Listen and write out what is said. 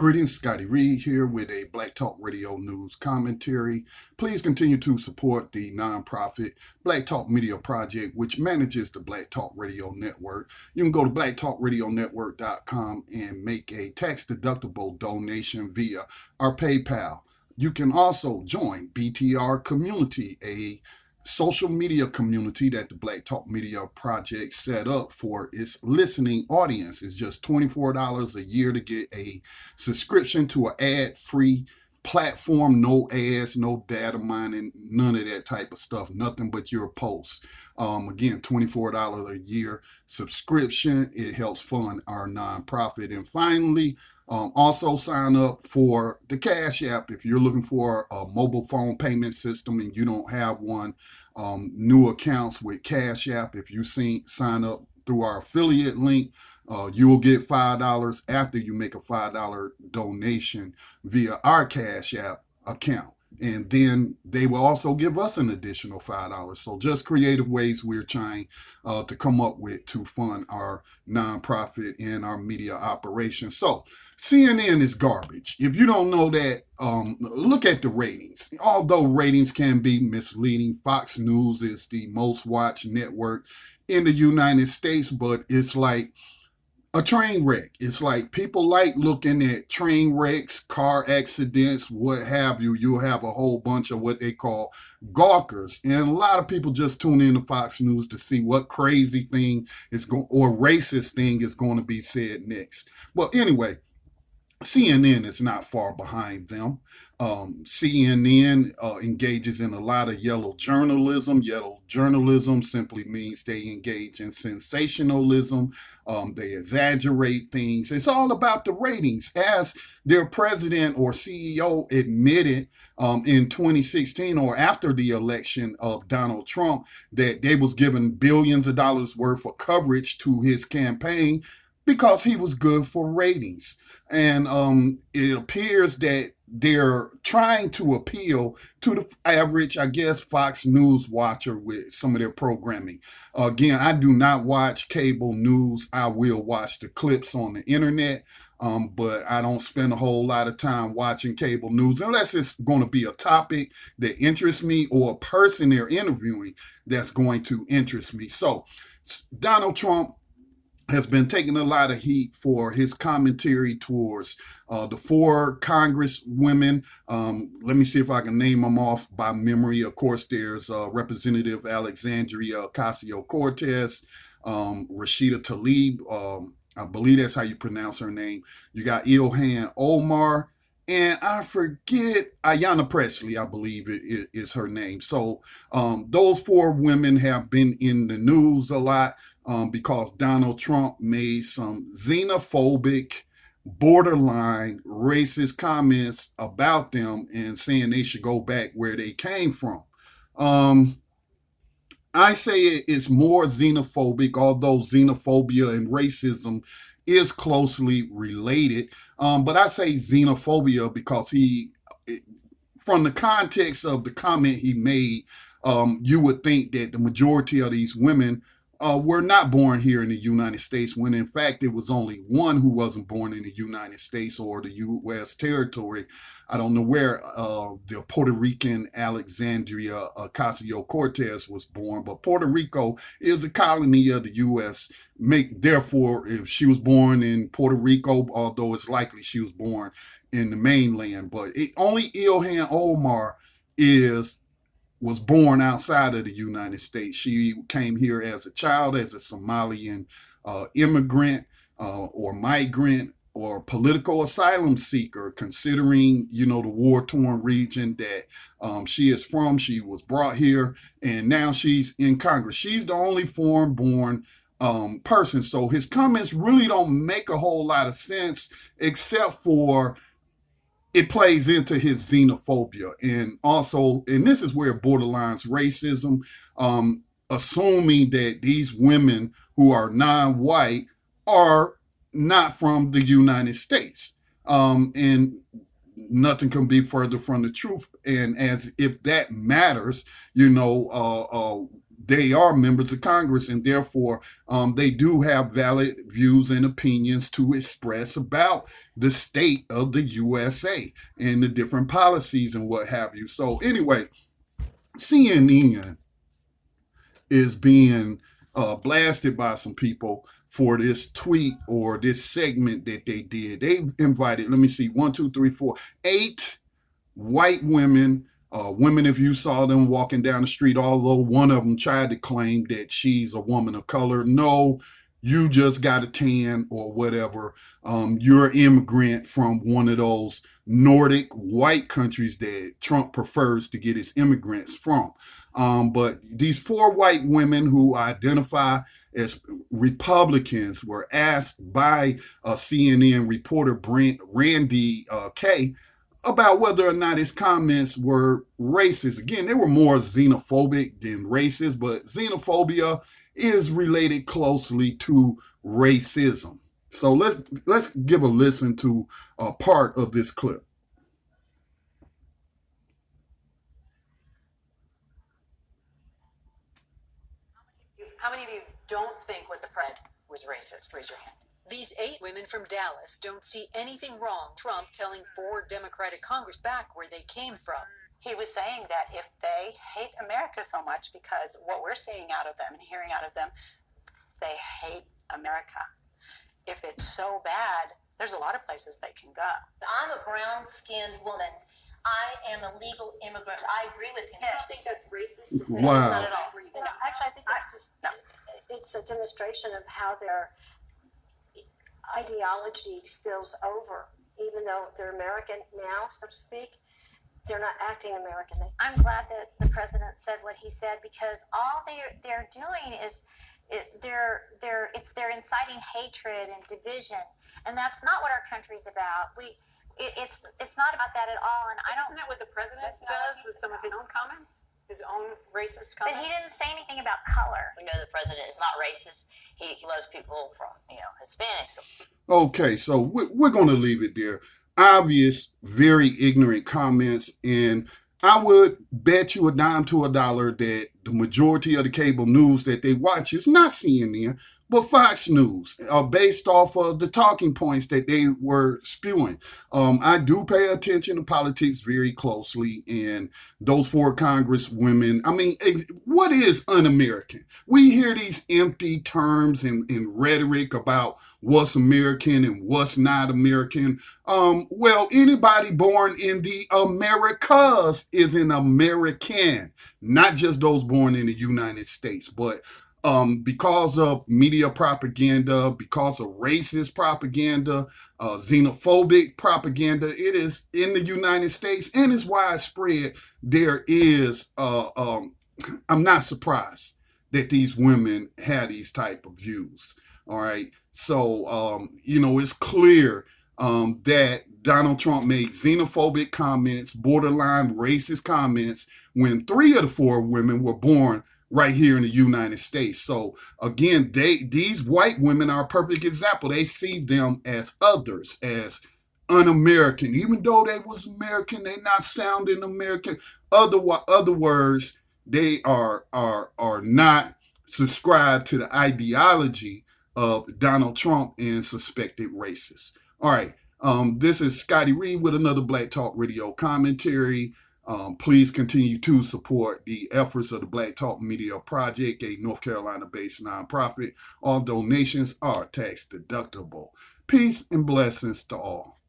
Greetings, Scotty Reed here with a Black Talk Radio News Commentary. Please continue to support the nonprofit Black Talk Media Project, which manages the Black Talk Radio Network. You can go to blacktalkradionetwork.com and make a tax-deductible donation via our PayPal. You can also join BTR Community, a social media community that the Black Talk Media Project set up for its listening audience. It's just $24 a year to get a subscription to an ad-free platform, no ads, no data mining, none of that type of stuff, nothing but your posts. Again, $24 a year subscription. It helps fund our nonprofit. And finally, also sign up for the Cash App if you're looking for a mobile phone payment system and you don't have one. New accounts with Cash App. If you sign up through our affiliate link, you will get $5 after you make a $5 donation via our Cash App account. And then they will also give us an additional $5. So just creative ways we're trying to come up with to fund our nonprofit and our media operation. So CNN is garbage. If you don't know that, look at the ratings. Although ratings can be misleading, Fox News is the most watched network in the United States, but it's like a train wreck. It's like people like looking at train wrecks, car accidents, what have you. You'll have a whole bunch of what they call gawkers. And a lot of people just tune in to Fox News to see what crazy thing is going or racist thing is going to be said next. Well, anyway, CNN is not far behind them. CNN engages in a lot of yellow journalism. Yellow journalism simply means they engage in sensationalism. They exaggerate things. It's all about the ratings. As their president or CEO admitted in 2016 or after the election of Donald Trump that they was giving billions of dollars worth of coverage to his campaign because he was good for ratings. And it appears that they're trying to appeal to the average, I guess, Fox News watcher with some of their programming. Again, I do not watch cable news. I will watch the clips on the internet, but I don't spend a whole lot of time watching cable news unless it's going to be a topic that interests me or a person they're interviewing that's going to interest me. So Donald Trump has been taking a lot of heat for his commentary towards the four Congresswomen. Let me see if I can name them off by memory. Of course, there's Representative Alexandria Ocasio-Cortez, Rashida Tlaib, I believe that's how you pronounce her name. You got Ilhan Omar, and I forget, Ayanna Pressley, I believe is her name. So those four women have been in the news a lot because Donald Trump made some xenophobic, borderline racist comments about them and saying they should go back where they came from. I say it's more xenophobic, although xenophobia and racism is closely related. But I say xenophobia because from the context of the comment he made, you would think that the majority of these women were not born here in the United States, when in fact it was only one who wasn't born in the United States or the U.S. territory. I don't know where the Puerto Rican Alexandria Ocasio-Cortez was born, but Puerto Rico is a colony of the U.S. Therefore, if she was born in Puerto Rico, although it's likely she was born in the mainland, but only Ilhan Omar was born outside of the United States. She came here as a child, as a Somalian immigrant or migrant or political asylum seeker, considering, the war-torn region that she is from. She was brought here, and now she's in Congress. She's the only foreign-born person. So his comments really don't make a whole lot of sense, except for it plays into his xenophobia. And also, and this is where it borderlines racism, assuming that these women who are non-white are not from the United States. And nothing can be further from the truth. And as if that matters, they are members of Congress, and therefore they do have valid views and opinions to express about the state of the USA and the different policies and what have you. So anyway, CNN is being blasted by some people for this tweet or this segment that they did. They invited, let me see, one, two, three, four, eight white women, women, if you saw them walking down the street, although one of them tried to claim that she's a woman of color. No, you just got a tan or whatever. You're an immigrant from one of those Nordic white countries that Trump prefers to get his immigrants from. But these four white women who identify as Republicans were asked by CNN reporter Randy Kay about whether or not his comments were racist. Again, they were more xenophobic than racist, but xenophobia is related closely to racism. So let's give a listen to a part of this clip. How many of you don't think what the president was racist? Raise your hand. These 8 women from Dallas don't see anything wrong Trump telling 4 Democratic Congress back where they came from. He was saying that if they hate America so much because what we're seeing out of them and hearing out of them, they hate America. If it's so bad, there's a lot of places they can go. I'm a brown-skinned woman. I am a legal immigrant. I agree with him. You don't think that's racist to say? Wow. Not at all. You know, actually, I think it's just it's a demonstration of how their ideology spills over. Even though they're American now, so to speak, they're not acting American. I'm glad that the president said what he said, because all they're doing is they're inciting hatred and division, and that's not what our country's about. It's not about that at all. And I don't. Isn't that what the president does with some of his own comments? His own racist But comments? he didn't say anything about color. We know the president is not racist. He loves people from, Hispanics. Okay, so we're going to leave it there. Obvious, very ignorant comments, and I would bet you a dime to a dollar that the majority of the cable news that they watch is not CNN, but Fox News, based off of the talking points that they were spewing. I do pay attention to politics very closely, and those 4 congresswomen, I mean, what is un-American? We hear these empty terms and rhetoric about what's American and what's not American. Well, anybody born in the Americas is an American, not just those born in the United States, but because of media propaganda, because of racist propaganda, xenophobic propaganda, it is in the United States and it's widespread. There is, I'm not surprised that these women had these type of views. All right. So, it's clear that Donald Trump made xenophobic comments, borderline racist comments, when 3 of the 4 women were born right here in the United States. So again, these white women are a perfect example. They see them as others, as un-American, even though they was American. They not sounding American. Other words, they are not subscribed to the ideology of Donald Trump and suspected racists. All right. This is Scotty Reed with another Black Talk Radio commentary. Please continue to support the efforts of the Black Talk Media Project, a North Carolina-based nonprofit. All donations are tax deductible. Peace and blessings to all.